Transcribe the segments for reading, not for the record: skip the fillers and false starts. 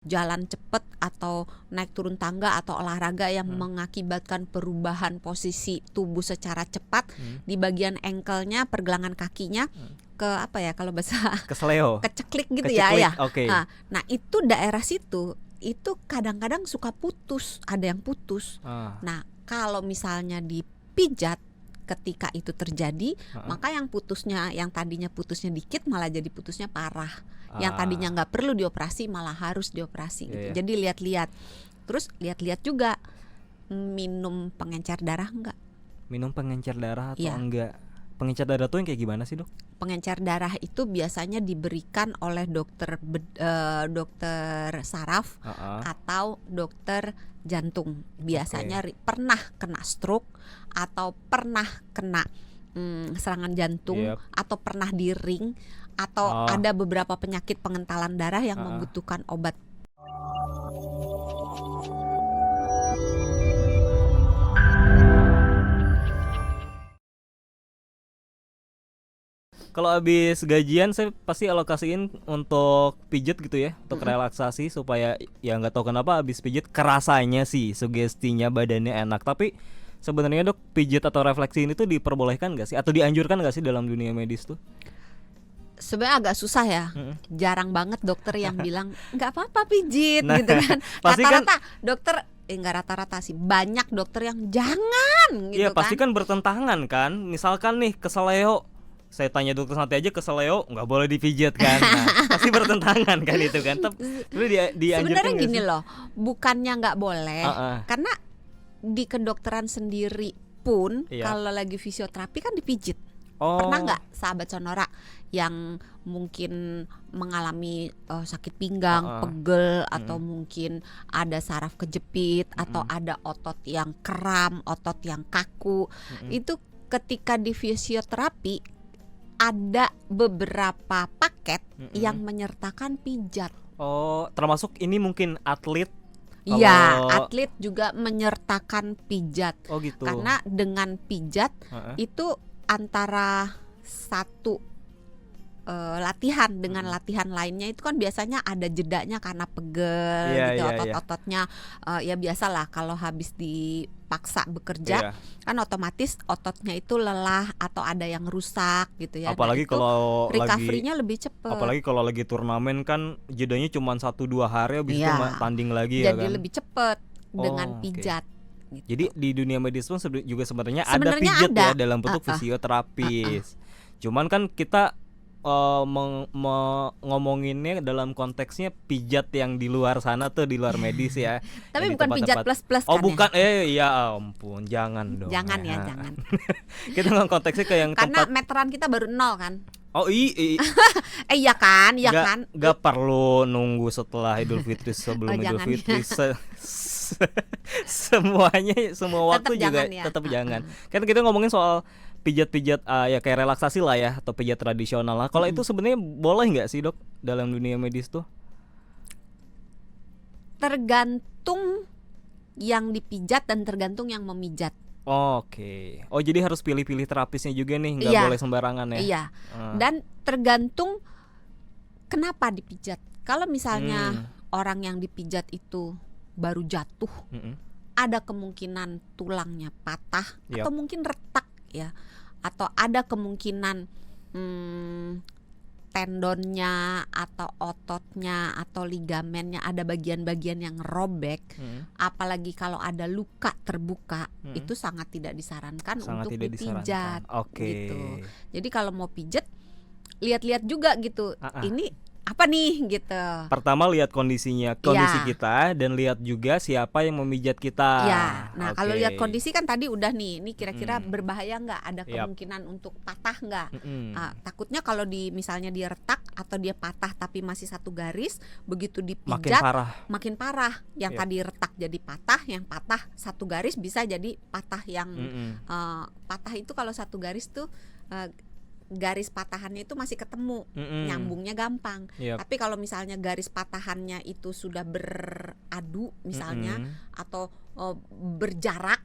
jalan cepet atau naik turun tangga atau olahraga yang mengakibatkan perubahan posisi tubuh secara cepat di bagian ankle-nya, pergelangan kakinya ke apa ya kalau bahasa Kesleo. keceklik gitu Keceklik, ya. oke. Nah, itu daerah situ itu kadang-kadang suka putus, ada yang putus. Nah, kalau misalnya dipijat ketika itu terjadi, maka yang tadinya putusnya dikit malah jadi putusnya parah. Yang tadinya nggak perlu dioperasi malah harus dioperasi gitu. Jadi lihat-lihat. Terus lihat-lihat juga minum pengencer darah enggak? Minum pengencer darah atau Iya. enggak? Pengencer darah tuh yang kayak gimana sih, Dok? Pengencer darah itu biasanya diberikan oleh dokter saraf atau dokter jantung. Biasanya pernah kena stroke atau pernah kena serangan jantung atau pernah di ring atau ada beberapa penyakit pengentalan darah yang membutuhkan obat. Kalau habis gajian saya pasti alokasiin untuk pijet gitu ya, untuk relaksasi supaya ya nggak tahu kenapa habis pijet kerasanya sih sugestinya badannya enak. Tapi sebenarnya Dok, pijet atau refleksi ini tuh diperbolehkan nggak sih atau dianjurkan nggak sih dalam dunia medis tuh? Sebenarnya agak susah ya, jarang banget dokter yang bilang nggak apa-apa pijit gitu kan. Pasti Rata-rata dokter nggak rata-rata sih, banyak dokter yang jangan gitu kan. Iya pasti kan bertentangan kan. Misalkan nih kesleo, saya tanya dokter nanti aja kesleo nggak boleh dipijat kan. Nah, pasti bertentangan kan itu kan. Tapi sebenarnya gini loh, bukannya nggak boleh, karena di kedokteran sendiri pun kalau lagi fisioterapi kan dipijit. Pernah nggak sahabat Sonora yang mungkin mengalami sakit pinggang, pegel, atau mungkin ada saraf kejepit, atau ada otot yang kram, otot yang kaku, itu ketika di fisioterapi ada beberapa paket yang menyertakan pijat. Termasuk ini mungkin atlet. Iya, atlet juga menyertakan pijat. Gitu. Karena dengan pijat itu antara satu latihan dengan latihan lainnya itu kan biasanya ada jedanya karena pegel gitu, otot-ototnya ya biasalah kalau habis dipaksa bekerja kan otomatis ototnya itu lelah atau ada yang rusak gitu ya. Apalagi kalau recovery-nya lebih cepat. Apalagi kalau lagi turnamen kan jedanya cuma 1-2 hari habis itu tanding lagi jadi ya kan. lebih cepat dengan pijat. Gitu. Jadi di dunia medis pun juga sebenarnya ada pijat ya dalam bentuk fisioterapis. Cuman kan kita ngomonginnya dalam konteksnya pijat yang di luar sana tuh, di luar medis ya. Tapi bukan pijat plus-plus kan. Bukan ya ampun, jangan dong. Jangan ya, jangan. Kita ngomong konteksnya ke yang karena meteran kita baru 0 kan. Iya kan, ya kan. Gak perlu nunggu setelah Idul Fitri sebelum Idul Fitri. Semuanya semua waktu juga tetap jangan. Kan kita ngomongin soal pijat-pijat ya kayak relaksasi lah ya atau pijat tradisional lah. Kalau itu sebenarnya boleh nggak sih Dok dalam dunia medis tuh? Tergantung yang dipijat dan tergantung yang memijat. Oke. Jadi harus pilih-pilih terapisnya juga nih, nggak boleh sembarangan ya. Iya. Dan tergantung kenapa dipijat. Kalau misalnya orang yang dipijat itu baru jatuh, ada kemungkinan tulangnya patah atau mungkin retak ya, atau ada kemungkinan tendonnya atau ototnya atau ligamennya ada bagian-bagian yang robek, apalagi kalau ada luka terbuka, itu sangat tidak disarankan untuk dipijat. Gitu. Jadi kalau mau pijat lihat-lihat juga gitu, ini apa nih gitu. Pertama lihat kondisi kita dan lihat juga siapa yang memijat kita. Ya, nah kalau lihat kondisi kan tadi udah nih, ini kira-kira berbahaya nggak? Ada kemungkinan untuk patah nggak? Takutnya kalau misalnya dia retak atau dia patah tapi masih satu garis, begitu dipijat makin parah. Yang tadi retak jadi patah, yang patah satu garis bisa jadi patah yang patah itu kalau satu garis tuh garis patahannya itu masih ketemu, nyambungnya gampang. Tapi kalau misalnya garis patahannya itu sudah beradu misalnya atau berjarak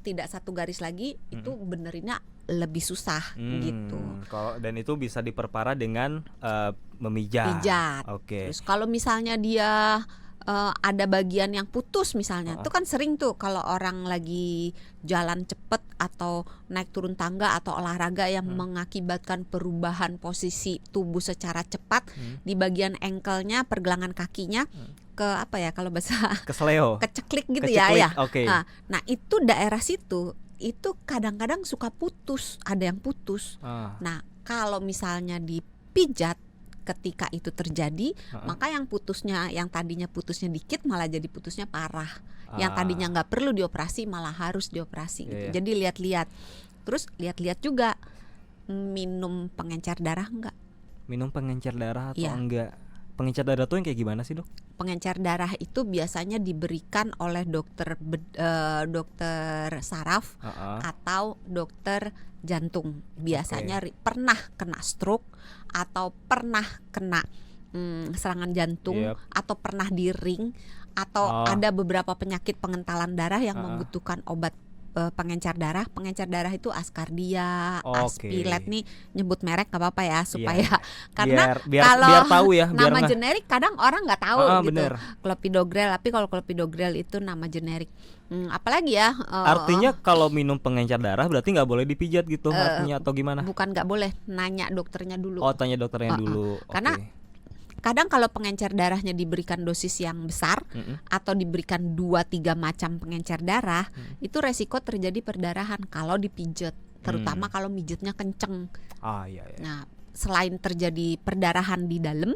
tidak satu garis lagi, itu benerinnya lebih susah gitu. Dan itu bisa diperparah dengan memijat. Terus kalau misalnya dia ada bagian yang putus misalnya. Itu kan sering tuh kalau orang lagi jalan cepet atau naik turun tangga atau olahraga yang mengakibatkan perubahan posisi tubuh secara cepat di bagian ankle-nya, pergelangan kakinya ke apa ya kalau bahasa kesleo, keceklik gitu Keceklik, ya. oke. Nah itu daerah situ itu kadang-kadang suka putus, ada yang putus. Nah kalau misalnya dipijat ketika itu terjadi, maka yang putusnya, yang tadinya putusnya dikit malah jadi putusnya parah. Yang tadinya nggak perlu dioperasi malah harus dioperasi gitu. Jadi lihat-lihat, terus lihat-lihat juga minum pengencer darah enggak? Minum pengencer darah atau Iya. enggak? Pengencer darah tuh yang kayak gimana sih, Dok? Pengencer darah itu biasanya diberikan oleh dokter saraf atau dokter jantung. Biasanya pernah kena stroke atau pernah kena serangan jantung atau pernah di ring atau ada beberapa penyakit pengentalan darah yang membutuhkan obat pengencer darah. Pengencer darah itu Ascardia, Aspilet nih, nyebut merek gak apa-apa ya supaya karena biar tahu ya, nama generik kadang orang nggak tahu gitu. Bener. Clopidogrel, tapi kalau Clopidogrel itu nama generik. Apalagi ya? Artinya kalau minum pengencer darah berarti nggak boleh dipijat gitu artinya atau gimana? Bukan nggak boleh, nanya dokternya dulu. Oh, tanya dokternya dulu. Karena kadang kalau pengencer darahnya diberikan dosis yang besar atau diberikan 2-3 macam pengencer darah, itu resiko terjadi perdarahan kalau dipijat, terutama kalau mijitnya kenceng. Nah, selain terjadi perdarahan di dalam,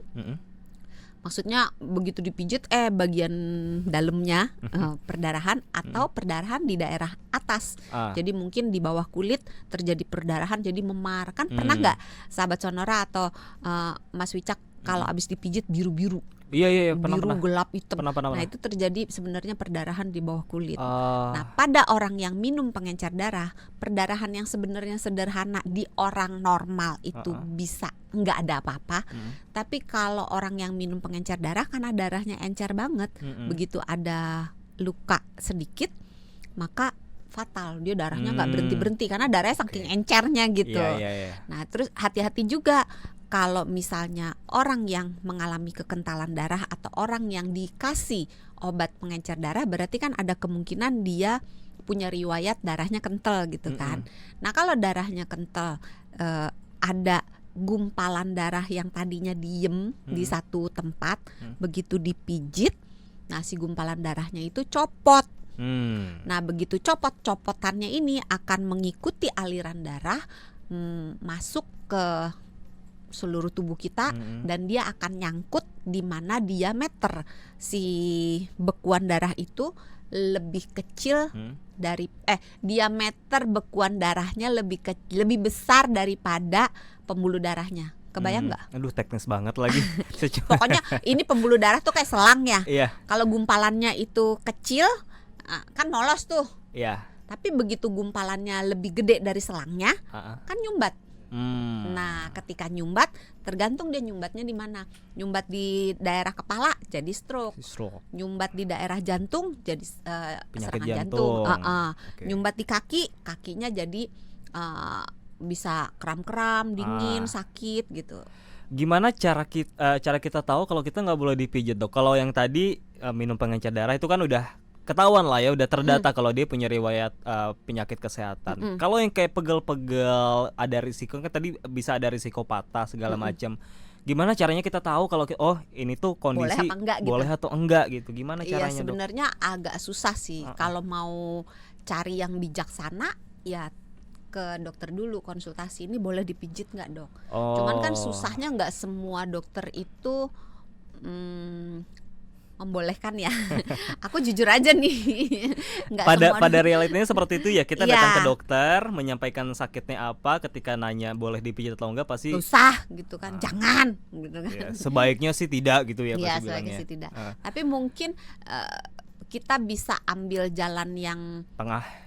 maksudnya begitu dipijit bagian dalamnya perdarahan atau perdarahan di daerah atas. Jadi mungkin di bawah kulit terjadi perdarahan jadi memar. Kan pernah nggak sahabat Sonora atau Mas Wicak kalau habis dipijit biru-biru? Iya, biru gelap hitam. Pernah. Nah itu terjadi sebenarnya perdarahan di bawah kulit. Nah pada orang yang minum pengencer darah, perdarahan yang sebenarnya sederhana di orang normal itu bisa nggak ada apa-apa. Tapi kalau orang yang minum pengencer darah karena darahnya encer banget, begitu ada luka sedikit maka fatal, dia darahnya nggak berhenti karena darahnya saking encernya gitu. Nah terus hati-hati juga kalau misalnya orang yang mengalami kekentalan darah atau orang yang dikasih obat pengencer darah, berarti kan ada kemungkinan dia punya riwayat darahnya kental gitu kan. Nah kalau darahnya kental, ada gumpalan darah yang tadinya diem di satu tempat, begitu dipijit, nah si gumpalan darahnya itu copot. Nah begitu copotannya ini akan mengikuti aliran darah masuk ke seluruh tubuh kita dan dia akan nyangkut di mana diameter si bekuan darah itu lebih kecil dari diameter bekuan darahnya lebih besar daripada pembuluh darahnya. Kebayang nggak? Aduh teknis banget lagi. Pokoknya ini pembuluh darah tuh kayak selang ya. Kalau gumpalannya itu kecil kan molos tuh. Tapi begitu gumpalannya lebih gede dari selangnya kan nyumbat. Nah ketika nyumbat tergantung dia nyumbatnya di mana. Nyumbat di daerah kepala jadi stroke. Nyumbat di daerah jantung jadi serangan jantung. Nyumbat di kakinya jadi bisa kram-kram, dingin, sakit gitu. Gimana cara kita tahu kalau kita nggak boleh dipijit, Dok? Kalau yang tadi minum pengencer darah itu kan udah ketahuan lah ya, udah terdata kalau dia punya riwayat penyakit kesehatan. Kalau yang kayak pegel-pegel ada risiko, kan tadi bisa ada risiko patah segala macam. Gimana caranya kita tahu kalau ini tuh kondisi boleh atau enggak gitu? Gimana caranya? Iya sebenarnya agak susah sih. Kalau mau cari yang bijaksana ya ke dokter dulu konsultasi, ini boleh dipijit nggak dok? Cuman kan susahnya nggak semua dokter itu membolehkan ya. Aku jujur aja nih. Pada realitinya seperti itu ya. Kita datang ke dokter menyampaikan sakitnya apa, ketika nanya boleh dipijit atau enggak pasti susah gitu kan. Jangan gitu kan. Sebaiknya sih tidak gitu ya. Iya sebaiknya sih tidak. Tapi mungkin kita bisa ambil jalan yang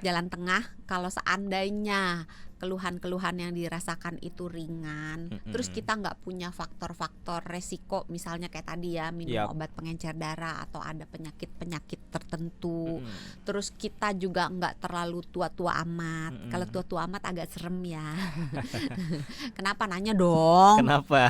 jalan tengah kalau seandainya keluhan-keluhan yang dirasakan itu ringan, terus kita nggak punya faktor-faktor resiko, misalnya kayak tadi ya minum obat pengencer darah atau ada penyakit-penyakit tertentu, terus kita juga nggak terlalu tua-tua amat. Kalau tua-tua amat agak serem ya. Kenapa nanya dong? Kenapa?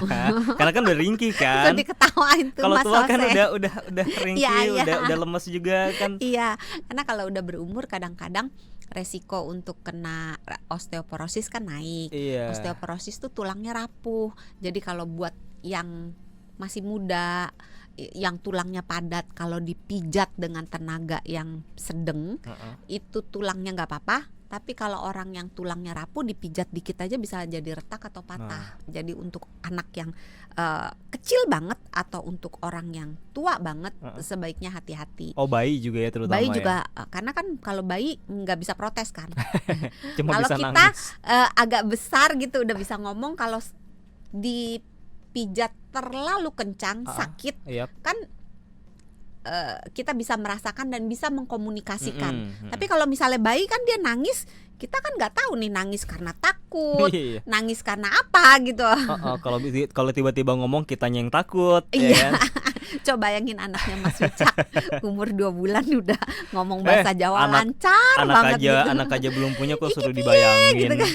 Karena kan udah ringkih kan. Diketawain tuh Kalau Mas tua kan Ose. udah ringkih, udah lemes juga kan. Iya, karena kalau udah berumur kadang-kadang resiko untuk kena osteoporosis kan naik. Osteoporosis tuh tulangnya rapuh. Jadi kalau buat yang masih muda, yang tulangnya padat, kalau dipijat dengan tenaga yang sedang, itu tulangnya nggak apa-apa. Tapi kalau orang yang tulangnya rapuh, dipijat dikit aja bisa jadi retak atau patah. Jadi untuk anak yang kecil banget atau untuk orang yang tua banget, sebaiknya hati-hati. Oh, bayi juga ya terutama. Bayi juga karena kan kalau bayi nggak bisa protes kan. Cuma kalau bisa kita nangis. Agak besar gitu udah bisa ngomong, kalau dipijat terlalu kencang sakit kan. Kita bisa merasakan dan bisa mengkomunikasikan. Tapi kalau misalnya bayi kan dia nangis, kita kan nggak tahu nih nangis karena takut, nangis karena apa gitu. Kalau tiba-tiba ngomong kitanya yang takut. Iya. Ya kan? Coba bayangin anaknya Mas Wicak umur 2 bulan udah ngomong bahasa Jawa lancar banget gitu. Anak aja belum punya kok suruh dibayangin. Gitu kan.